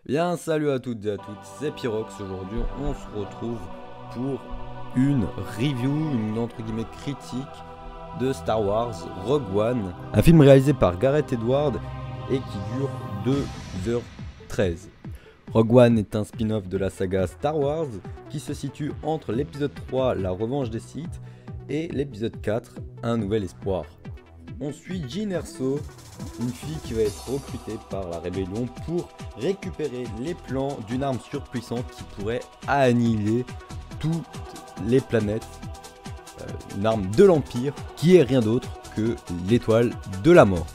Bien, salut à toutes et à tous, c'est Pyrox. Aujourd'hui, on se retrouve pour une review, une entre guillemets critique de Star Wars Rogue One, un film réalisé par Gareth Edwards et qui dure 2h13. Rogue One est un spin-off de la saga Star Wars qui se situe entre l'épisode 3, La Revanche des Sith, et l'épisode 4, Un Nouvel Espoir. On suit Jyn Erso, une fille qui va être recrutée par la rébellion pour récupérer les plans d'une arme surpuissante qui pourrait annihiler toutes les planètes. Une arme de l'Empire qui est rien d'autre que l'étoile de la mort.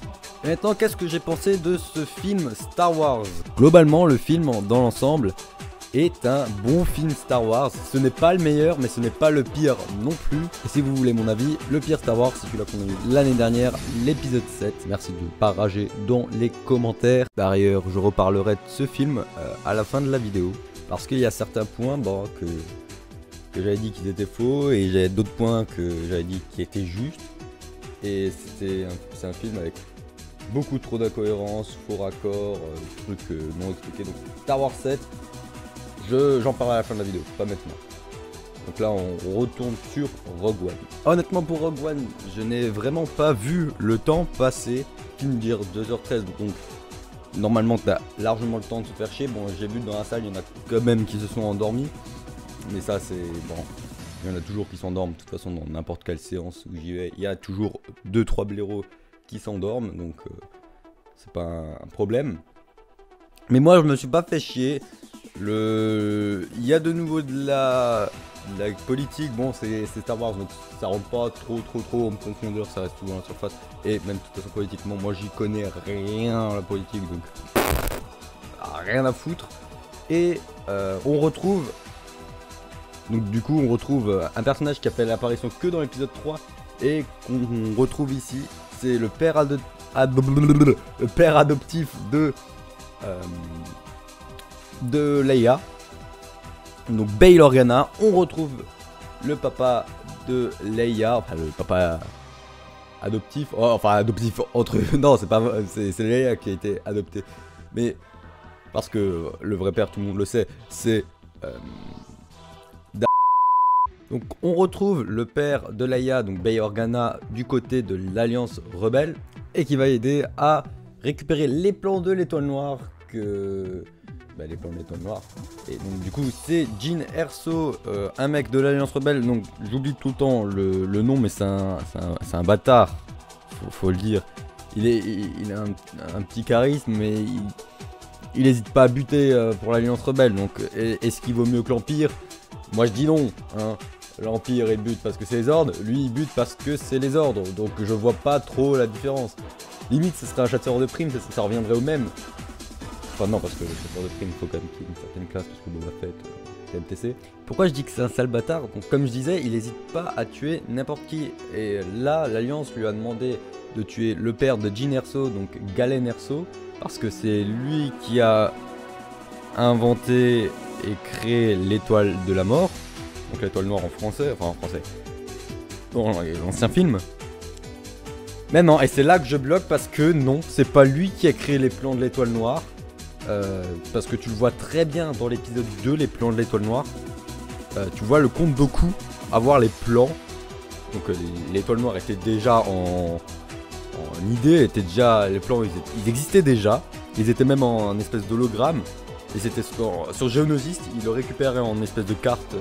Et maintenant, qu'est-ce que j'ai pensé de ce film Star Wars? Globalement, le film dans l'ensemble est un bon film Star Wars. Ce n'est pas le meilleur, mais ce n'est pas le pire non plus. Et si vous voulez mon avis, le pire Star Wars, c'est celui-là qu'on a eu l'année dernière, l'épisode 7. Merci de ne pas rager dans les commentaires. D'ailleurs, je reparlerai de ce film à la fin de la vidéo. Parce qu'il y a certains points que j'avais dit qu'ils étaient faux, et j'avais d'autres points que j'avais dit qui étaient justes. Et c'est un film avec beaucoup trop d'incohérences, faux raccords, trucs non expliqués. Donc Star Wars 7, j'en parlerai à la fin de la vidéo, pas maintenant. Donc là, on retourne sur Rogue One. Honnêtement, pour Rogue One, je n'ai vraiment pas vu le temps passer. Film dire 2h13, donc normalement, tu as largement le temps de se faire chier. Bon, j'ai vu dans la salle, il y en a quand même qui se sont endormis. Mais ça, c'est bon. Il y en a toujours qui s'endorment. De toute façon, dans n'importe quelle séance où j'y vais, il y a toujours 2-3 blaireaux qui s'endorment. Donc, c'est pas un problème. Mais moi, je me suis pas fait chier. Il y a de nouveau de la politique. Bon, c'est Star Wars, donc ça rentre pas trop en profondeur, ça reste tout dans la surface. Et même de toute façon, politiquement, moi j'y connais rien à la politique, donc rien à foutre. Et on retrouve un personnage qui a fait l'apparition que dans l'épisode 3 et qu'on retrouve ici. C'est le père adoptif de Leia, donc Bail Organa. On retrouve le papa de Leia, enfin le papa adoptif, adoptif entre non, c'est Leia qui a été adoptée, mais parce que le vrai père, tout le monde le sait, c'est donc on retrouve le père de Leia, donc Bail Organa, du côté de l'Alliance Rebelle, et qui va aider à récupérer les plans de l'Étoile Noire les plans de l'Étoile Noire. Et donc du coup c'est Jyn Erso, un mec de l'Alliance Rebelle. Donc j'oublie tout le temps le nom, mais c'est un bâtard, faut le dire. Il a un petit charisme, mais il hésite pas à buter pour l'Alliance Rebelle. Donc est-ce qu'il vaut mieux que l'Empire? Moi je dis non, hein. L'Empire il bute parce que c'est les ordres, lui il bute parce que c'est les ordres. Donc je vois pas trop la différence. Limite ce serait un chasseur de primes, ça reviendrait au même. Enfin non, parce que le chasseur de primes, il faut quand même qu'il y ait une certaine classe, parce que Boba Fett, TMTC. Pourquoi je dis que c'est un sale bâtard? Donc comme je disais, il n'hésite pas à tuer n'importe qui. Et là, l'Alliance lui a demandé de tuer le père de Jyn Erso, donc Galen Erso, parce que c'est lui qui a inventé et créé l'étoile de la mort. Donc l'étoile noire en français, dans l'ancien film. Mais non, et c'est là que je bloque, parce que non, c'est pas lui qui a créé les plans de l'étoile noire. Parce que tu le vois très bien dans l'épisode 2, les plans de l'étoile noire. Tu vois le comte Dooku avoir les plans. Donc l'étoile noire était déjà en idée, les plans ils existaient déjà. Ils étaient même en espèce d'hologramme. Et c'était sur Geonosis, il le récupérait en espèce de carte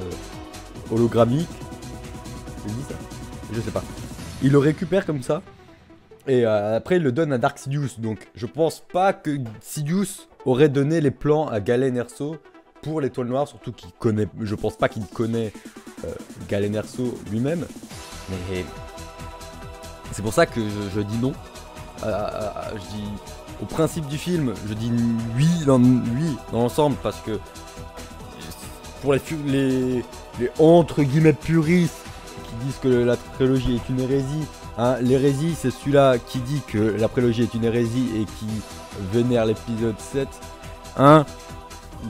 hologrammique. Je dis ça? Je sais pas. Il le récupère comme ça. Et après il le donne à Dark Sidious. Donc je pense pas que Sidious aurait donné les plans à Galen Erso pour l'étoile noire, surtout qu'il connaît. Je pense pas qu'il connaît Galen Erso lui-même. Mais c'est pour ça que je dis non. Je dis au principe du film, je dis oui dans l'ensemble, parce que pour les entre guillemets puristes qui disent que la trilogie est une hérésie. Hein, l'hérésie, c'est celui-là qui dit que la prélogie est une hérésie et qui vénère l'épisode 7. Hein,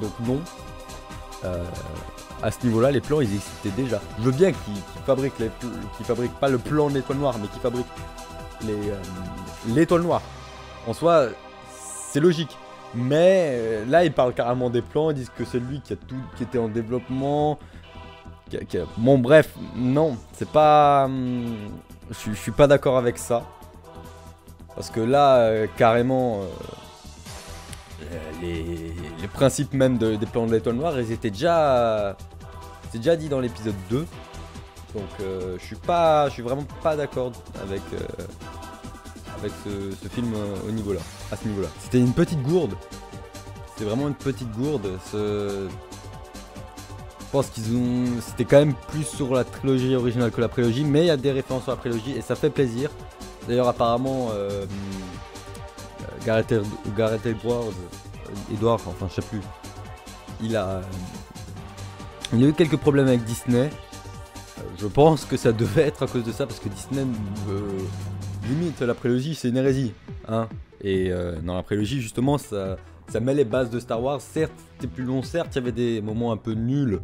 donc non. À ce niveau-là, les plans, ils existaient déjà. Je veux bien qu'ils fabriquent pas le plan de l'étoile noire, mais qu'ils fabriquent l'étoile noire. En soi, c'est logique. Mais là, ils parlent carrément des plans, ils disent que c'est lui qui a tout, qui était en développement. Bon, bref, non, c'est pas. Je suis pas d'accord avec ça. Parce que là, carrément, les principes même des plans de l'Étoile Noire, ils étaient déjà. C'est déjà dit dans l'épisode 2. Donc, je suis vraiment pas d'accord avec. Avec ce film au niveau là, à ce niveau là. C'était une petite gourde. C'était vraiment une petite gourde. Je pense qu'ils ont. C'était quand même plus sur la trilogie originale que la prélogie, mais il y a des références sur la prélogie et ça fait plaisir. D'ailleurs, apparemment, Gareth Edwards, enfin je sais plus, il a eu quelques problèmes avec Disney. Je pense que ça devait être à cause de ça parce que Disney limite la prélogie, c'est une hérésie, hein. Et dans la prélogie, justement, ça met les bases de Star Wars. Certes, c'était plus long, certes, il y avait des moments un peu nuls.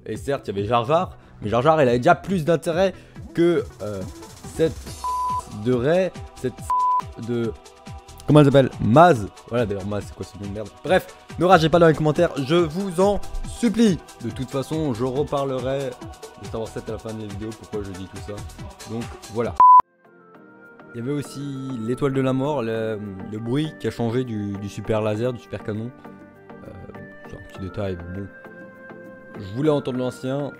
Et certes, il y avait Jar Jar. Mais Jar Jar, il avait déjà plus d'intérêt que cette de Rey, cette de... Comment elle s'appelle? Maz. Voilà, d'ailleurs, Maz, c'est quoi ce nom de merde? Bref, ne ragez pas dans les commentaires, je vous en supplie. De toute façon, je reparlerai de Star Wars 7 à la fin de la vidéo, pourquoi je dis tout ça. Donc, voilà. Il y avait aussi l'étoile de la mort, le bruit qui a changé du super laser, du super canon. C'est un petit détail, mais bon. Je voulais entendre l'ancien.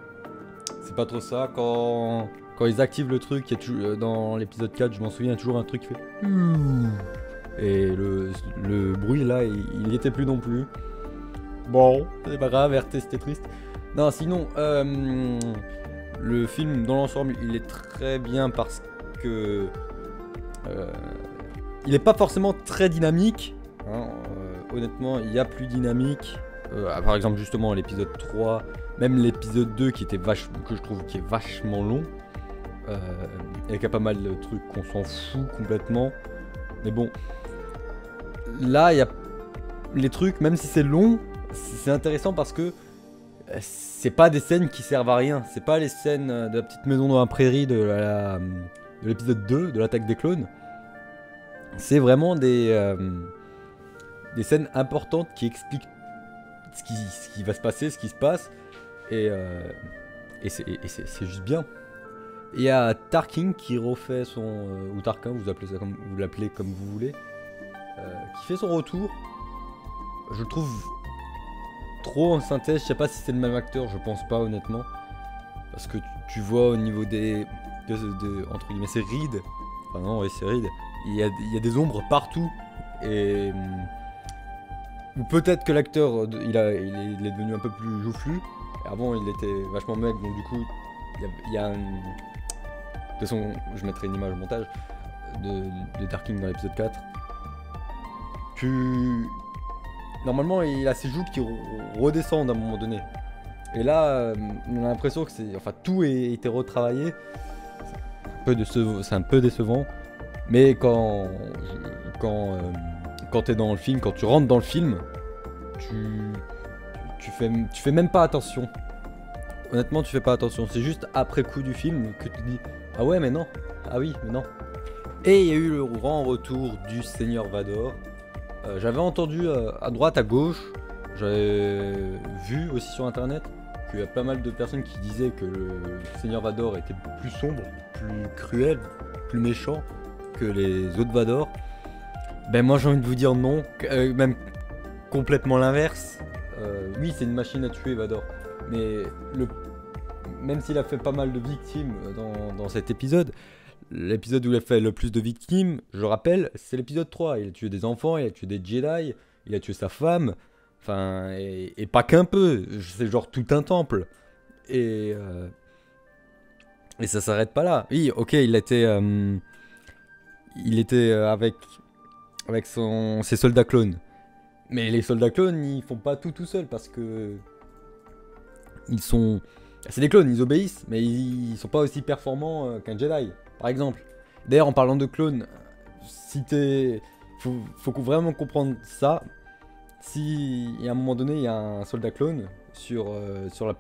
C'est pas trop ça. Quand ils activent le truc, il y a toujours, dans l'épisode 4, je m'en souviens, il y a toujours un truc qui fait... Et le bruit là, il n'y était plus non plus. Bon, c'est pas grave, RT c'était triste. Non, sinon, le film dans l'ensemble, il est très bien parce que... il est pas forcément très dynamique, hein, honnêtement il y a plus dynamique, par exemple justement l'épisode 3, même l'épisode 2 qui était que je trouve qui est vachement long, et qui a pas mal de trucs qu'on s'en fout complètement, mais bon, là il y a les trucs, même si c'est long, c'est intéressant parce que c'est pas des scènes qui servent à rien, c'est pas les scènes de la petite maison dans la prairie de l'épisode 2, de l'attaque des clones. C'est vraiment des scènes importantes qui expliquent ce qui va se passer, ce qui se passe. Et c'est juste bien. Et il y a Tarkin qui refait son... ou Tarkin, vous l'appelez comme vous voulez. Qui fait son retour. Je le trouve trop en synthèse. Je sais pas si c'est le même acteur, je pense pas honnêtement. Parce que tu vois au niveau des... entre guillemets, c'est Reed. Enfin non, oui, c'est Reed. Il y a des ombres partout. Et... ou peut-être que l'acteur, il est devenu un peu plus joufflu. Avant, il était vachement mec, donc du coup, il y a un... De toute façon, je mettrai une image au montage de Tarkin dans l'épisode 4. Normalement, il a ses joues qui redescendent à un moment donné. Et là, on a l'impression que c'est... Enfin, tout a été retravaillé. C'est un peu décevant. Mais quand t'es dans le film, quand tu rentres dans le film, tu fais même pas attention. Honnêtement, tu fais pas attention. C'est juste après coup du film que tu dis ah ouais mais non, ah oui mais non. Et il y a eu le grand retour du Seigneur Vador. J'avais entendu à droite, à gauche, j'avais vu aussi sur internet qu'il y a pas mal de personnes qui disaient que le Seigneur Vador était plus sombre, plus cruel, plus méchant que les autres Vador. Ben moi j'ai envie de vous dire non, même complètement l'inverse. Oui, c'est une machine à tuer Vador, mais même s'il a fait pas mal de victimes dans cet épisode, l'épisode où il a fait le plus de victimes, je rappelle, c'est l'épisode 3. Il a tué des enfants, il a tué des Jedi, il a tué sa femme, enfin, et pas qu'un peu, c'est genre tout un temple. Et ça s'arrête pas là. Oui, ok, il était avec ses soldats clones. Mais les soldats clones, ils font pas tout seuls parce que c'est des clones, ils obéissent, mais ils sont pas aussi performants qu'un Jedi, par exemple. D'ailleurs, en parlant de clones, faut vraiment comprendre ça. Si à un moment donné, il y a un soldat clone sur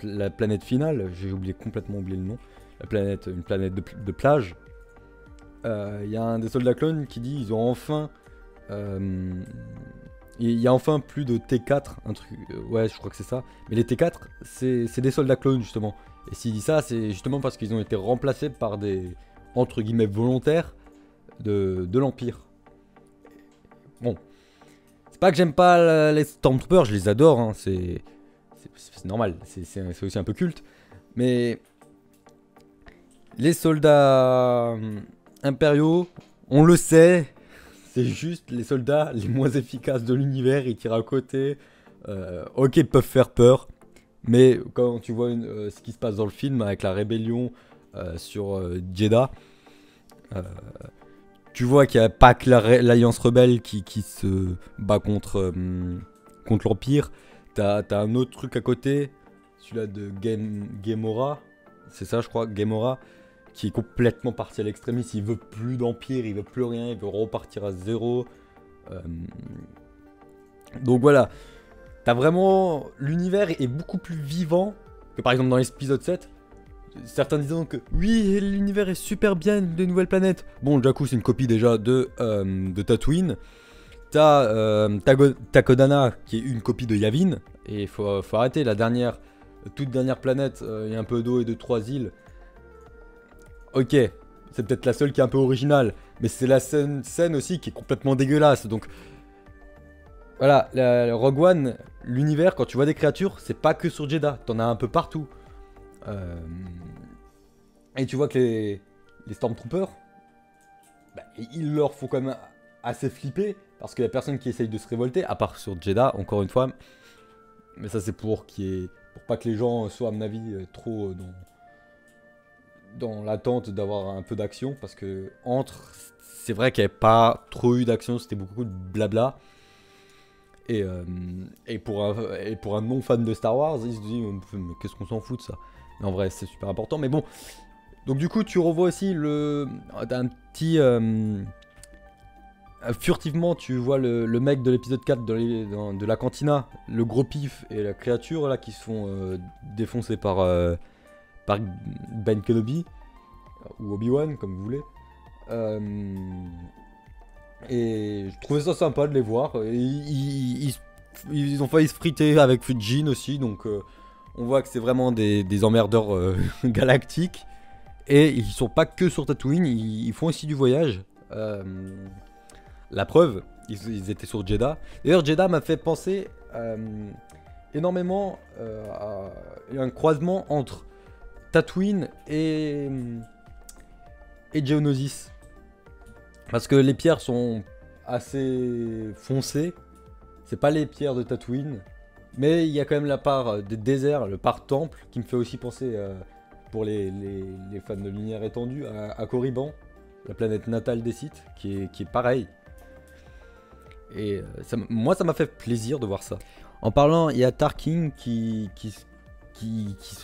la planète finale, j'ai complètement oublié le nom, une planète de plage. Il y a un des soldats clones qui dit ils ont enfin Il y a enfin plus de T4, un truc, ouais je crois que c'est ça. Mais les T4, c'est des soldats clones justement. Et s'il dit ça, c'est justement parce qu'ils ont été remplacés par des, entre guillemets, volontaires de l'Empire. Bon, c'est pas que j'aime pas les Stormtroopers, je les adore, hein, c'est normal, c'est aussi un peu culte. Mais les soldats impériaux, on le sait, c'est juste les soldats les moins efficaces de l'univers, ils tirent à côté. Ok, ils peuvent faire peur, mais quand tu vois ce qui se passe dans le film avec la rébellion sur Jeddah, tu vois qu'il n'y a pas que l'Alliance Rebelle qui se bat contre l'Empire. T'as un autre truc à côté, celui-là de Gamora, c'est ça je crois, Gamora, qui est complètement parti à l'extrémisme, il veut plus d'Empire, il veut plus rien, il veut repartir à zéro. Donc voilà, t'as vraiment... L'univers est beaucoup plus vivant que par exemple dans l'épisode 7. Certains disant que oui, l'univers est super bien, de nouvelles planètes. Bon, Jakku c'est une copie déjà de Tatooine. T'as Takodana qui est une copie de Yavin. Et faut arrêter, la toute dernière planète, il y a un peu d'eau et de 3 îles. Ok, c'est peut-être la seule qui est un peu originale. Mais c'est la scène aussi qui est complètement dégueulasse. Donc voilà, Rogue One, l'univers, quand tu vois des créatures, c'est pas que sur Jeddah. T'en as un peu partout. Et tu vois que les Stormtroopers, bah, il leur faut quand même assez flipper. Parce qu'il y a personne qui essaye de se révolter, à part sur Jeddah, encore une fois. Mais ça c'est pour pas que les gens soient à mon avis trop dans l'attente d'avoir un peu d'action. Parce que c'est vrai qu'il n'y avait pas trop eu d'action, c'était beaucoup de blabla. Et pour un non-fan de Star Wars, il se dit mais qu'est-ce qu'on s'en fout de ça. Mais en vrai c'est super important. Mais bon, donc du coup tu revois aussi un petit... furtivement tu vois le mec de l'épisode 4 de la cantina, le gros pif et la créature là qui se font défoncer par Ben Kenobi ou Obi-Wan comme vous voulez. Et je trouvais ça sympa de les voir. Et ils ont failli se friter avec Fujin aussi, donc on voit que c'est vraiment des emmerdeurs galactiques. Et ils sont pas que sur Tatooine, ils font aussi du voyage. La preuve, ils étaient sur Jeddah. D'ailleurs, Jeddah m'a fait penser énormément à un croisement entre Tatooine et Geonosis. Parce que les pierres sont assez foncées. C'est pas les pierres de Tatooine. Mais il y a quand même la part des déserts, le part temple, qui me fait aussi penser, pour les fans de lumière étendue, à Korriban, la planète natale des Sith, qui est pareil. Et moi, ça m'a fait plaisir de voir ça. En parlant, il y a Tarkin qui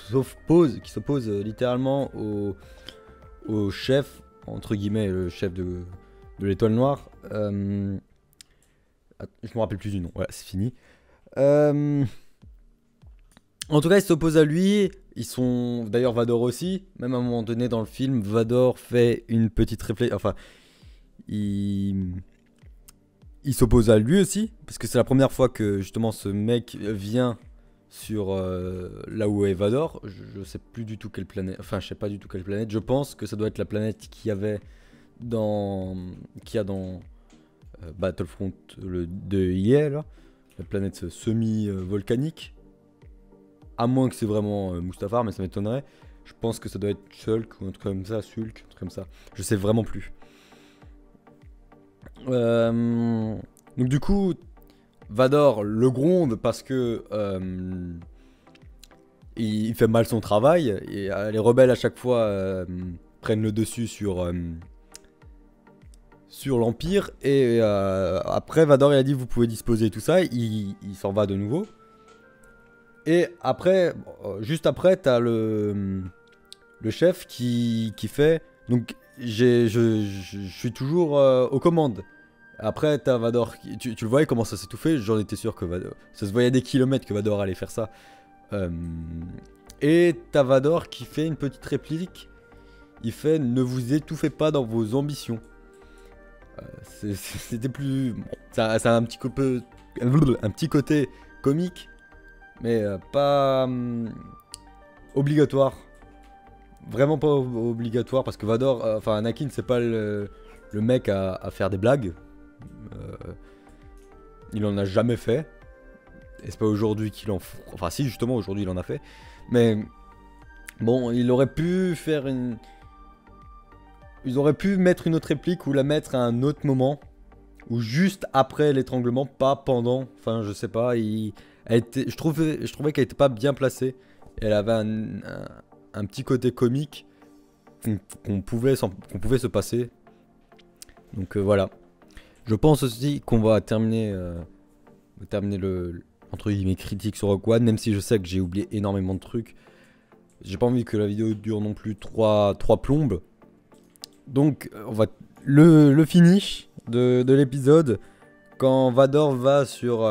s'oppose littéralement au chef, entre guillemets, le chef de l'étoile noire. Je me rappelle plus du nom, voilà, c'est fini. En tout cas, ils s'opposent à lui. Ils sont d'ailleurs Vador aussi. Même à un moment donné dans le film, Vador fait une petite réflexion. Enfin, il s'oppose à lui aussi, parce que c'est la première fois que justement ce mec vient sur là où est Vador. Je sais plus du tout quelle planète. Enfin, je sais pas du tout quelle planète. Je pense que ça doit être la planète qu'il y a dans Battlefront de EA, là. La planète semi-volcanique. À moins que c'est vraiment Mustafar, mais ça m'étonnerait. Je pense que ça doit être Shulk ou un truc comme ça, Sulk, un truc comme ça. Je sais vraiment plus. Donc du coup, Vador le gronde parce que il fait mal son travail. Et les rebelles à chaque fois prennent le dessus sur l'Empire. Et après, Vador il a dit vous pouvez disposer tout ça. Il s'en va de nouveau. Et après, juste après, t'as le chef qui fait. Donc, je suis toujours aux commandes. Après, t'as Vador. Tu le vois, il commence à s'étouffer. J'en étais sûr que Vador. Ça se voyait à des kilomètres que Vador allait faire ça. Et t'as Vador qui fait une petite réplique. Il fait ne vous étouffez pas dans vos ambitions. C'était plus. Bon, ça a un petit peu un petit côté comique, mais pas obligatoire. Vraiment pas obligatoire, parce que Vador, enfin Anakin, c'est pas le mec à faire des blagues. Il en a jamais fait. Et c'est pas aujourd'hui qu'il en... Enfin si, justement, aujourd'hui il en a fait. Mais bon, il aurait pu faire une... Ils auraient pu mettre une autre réplique ou la mettre à un autre moment. Ou juste après l'étranglement, pas pendant. Enfin, je sais pas. Je trouvais qu'elle était pas bien placée. Elle avait un petit côté comique qu'on pouvait se passer. Donc voilà. Je pense aussi qu'on va terminer le entre guillemets critique sur Rogue One, même si je sais que j'ai oublié énormément de trucs. J'ai pas envie que la vidéo dure non plus 3 plombes. Donc on va le finish de l'épisode, quand Vador va sur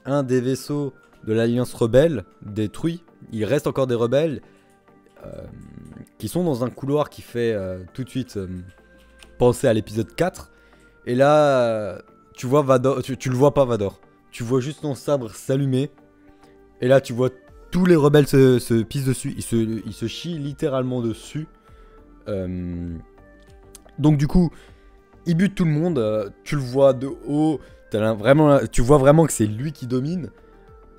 un des vaisseaux de l'Alliance rebelle détruit. Il reste encore des rebelles qui sont dans un couloir qui fait tout de suite penser à l'épisode 4. Et là tu vois Vador, tu le vois pas Vador, tu vois juste ton sabre s'allumer. Et là tu vois tous les rebelles se pissent dessus, ils se chient littéralement dessus. Donc du coup, il bute tout le monde, tu le vois de haut, tu vois vraiment que c'est lui qui domine.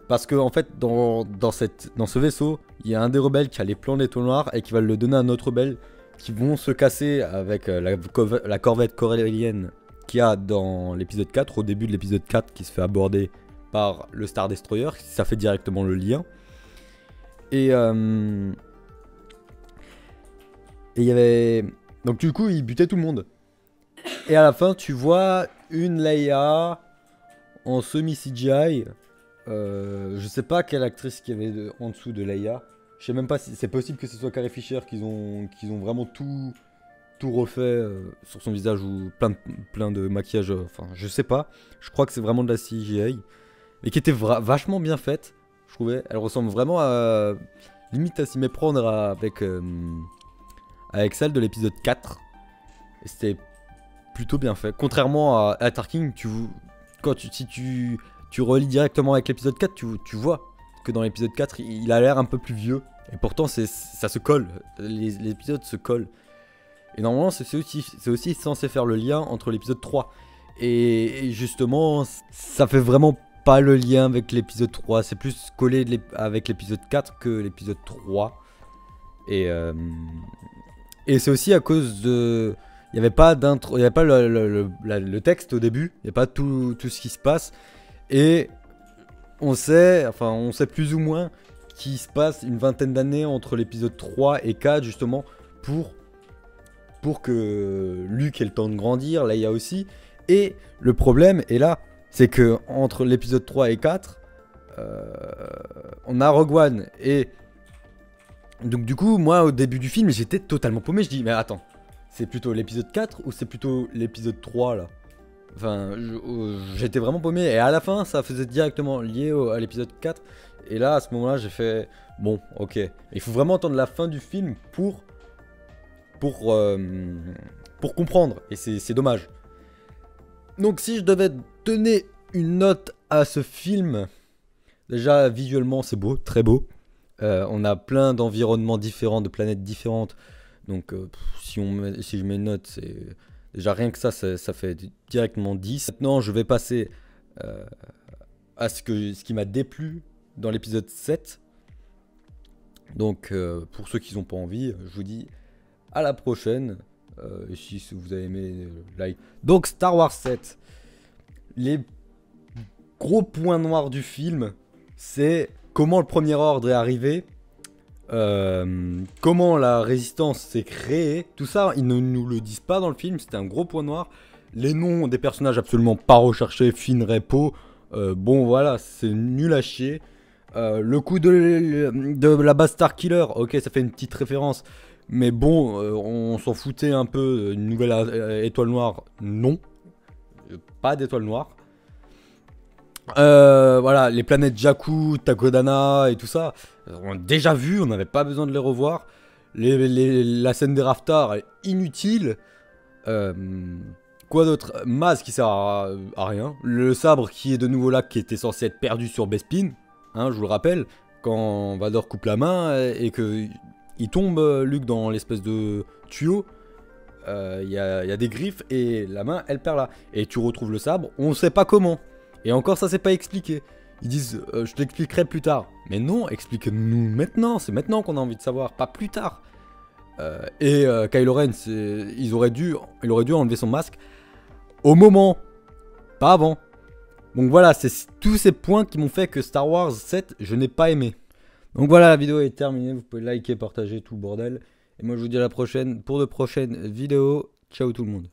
Parce que en fait, dans ce vaisseau, il y a un des rebelles qui a les plans d'étoile noire et qui va le donner à un autre rebelle, qui vont se casser avec la corvette corélienne qu'il y a dans l'épisode 4, au début de l'épisode 4, qui se fait aborder par le Star Destroyer. Ça fait directement le lien. Et il y avait... Donc du coup, il butait tout le monde. Et à la fin, tu vois une Leia en semi-CGI. Je sais pas quelle actrice qu'il y avait en dessous de Leia. Je sais même pas si c'est possible que ce soit Carrie Fisher qu'ils ont vraiment tout refait sur son visage, ou plein de maquillage. Enfin, je sais pas. Je crois que c'est vraiment de la CGI. Mais qui était vachement bien faite, je trouvais. Elle ressemble vraiment à... limite à s'y méprendre avec celle de l'épisode 4. Et c'était plutôt bien fait. Contrairement à Tarkin, si tu relis directement avec l'épisode 4, tu vois que dans l'épisode 4, il a l'air un peu plus vieux. Et pourtant, ça se colle. Les épisodes se collent. Et normalement, c'est aussi censé faire le lien entre l'épisode 3. Et justement, ça fait vraiment pas le lien avec l'épisode 3. C'est plus collé avec l'épisode 4 que l'épisode 3. Et c'est aussi à cause de... Il n'y avait pas d'intro, il n'y avait pas le texte au début. Il n'y a pas tout ce qui se passe. Et on sait plus ou moins qu'il se passe une vingtaine d'années entre l'épisode 3 et 4, justement, pour que Luke ait le temps de grandir, Leia aussi. Et le problème est là, c'est que entre l'épisode 3 et 4, on a Rogue One. Et donc du coup, moi, au début du film, j'étais totalement paumé. Je dis, mais attends, c'est plutôt l'épisode 4 ou c'est plutôt l'épisode 3 là? Enfin, j'étais vraiment paumé. Et à la fin, ça faisait directement lié à l'épisode 4. Et là, à ce moment-là, j'ai fait, bon, ok. Il faut vraiment attendre la fin du film pour comprendre. Et c'est dommage. Donc si je devais donner une note à ce film, déjà visuellement c'est beau, très beau. On a plein d'environnements différents, de planètes différentes. Donc si je mets une note, c'est déjà rien que ça fait directement 10. Maintenant je vais passer à ce qui m'a déplu dans l'épisode 7. Donc pour ceux qui n'ont pas envie, je vous dis à la prochaine. Et si vous avez aimé, like. Donc Star Wars 7. Les gros points noirs du film, c'est comment le Premier Ordre est arrivé, comment la Résistance s'est créée. Tout ça, ils ne nous le disent pas dans le film, c'était un gros point noir. Les noms des personnages absolument pas recherchés, Finn, Repo, bon voilà, c'est nul à chier. Le coup de la base Starkiller, ok, ça fait une petite référence. Mais bon, on s'en foutait un peu. Une nouvelle étoile noire, non. Pas d'étoile noire. Voilà, les planètes Jakku, Takodana et tout ça, on a déjà vu, on n'avait pas besoin de les revoir. La scène des Raftars est inutile. Quoi d'autre? Maz qui sert à rien. Le sabre qui est de nouveau là, qui était censé être perdu sur Bespin. Hein, je vous le rappelle. Quand Vador coupe la main et que il tombe, Luke, dans l'espèce de tuyau. Il y a des griffes et la main, elle perd là. Et tu retrouves le sabre, on ne sait pas comment. Et encore, ça c'est pas expliqué. Ils disent, je t'expliquerai plus tard. Mais non, explique-nous maintenant. C'est maintenant qu'on a envie de savoir, pas plus tard. Kylo Ren, il aurait dû enlever son masque au moment, pas avant. Donc voilà, c'est tous ces points qui m'ont fait que Star Wars 7, je n'ai pas aimé. Donc voilà, la vidéo est terminée. Vous pouvez liker, partager, tout le bordel. Et moi, je vous dis à la prochaine pour de prochaines vidéos. Ciao tout le monde.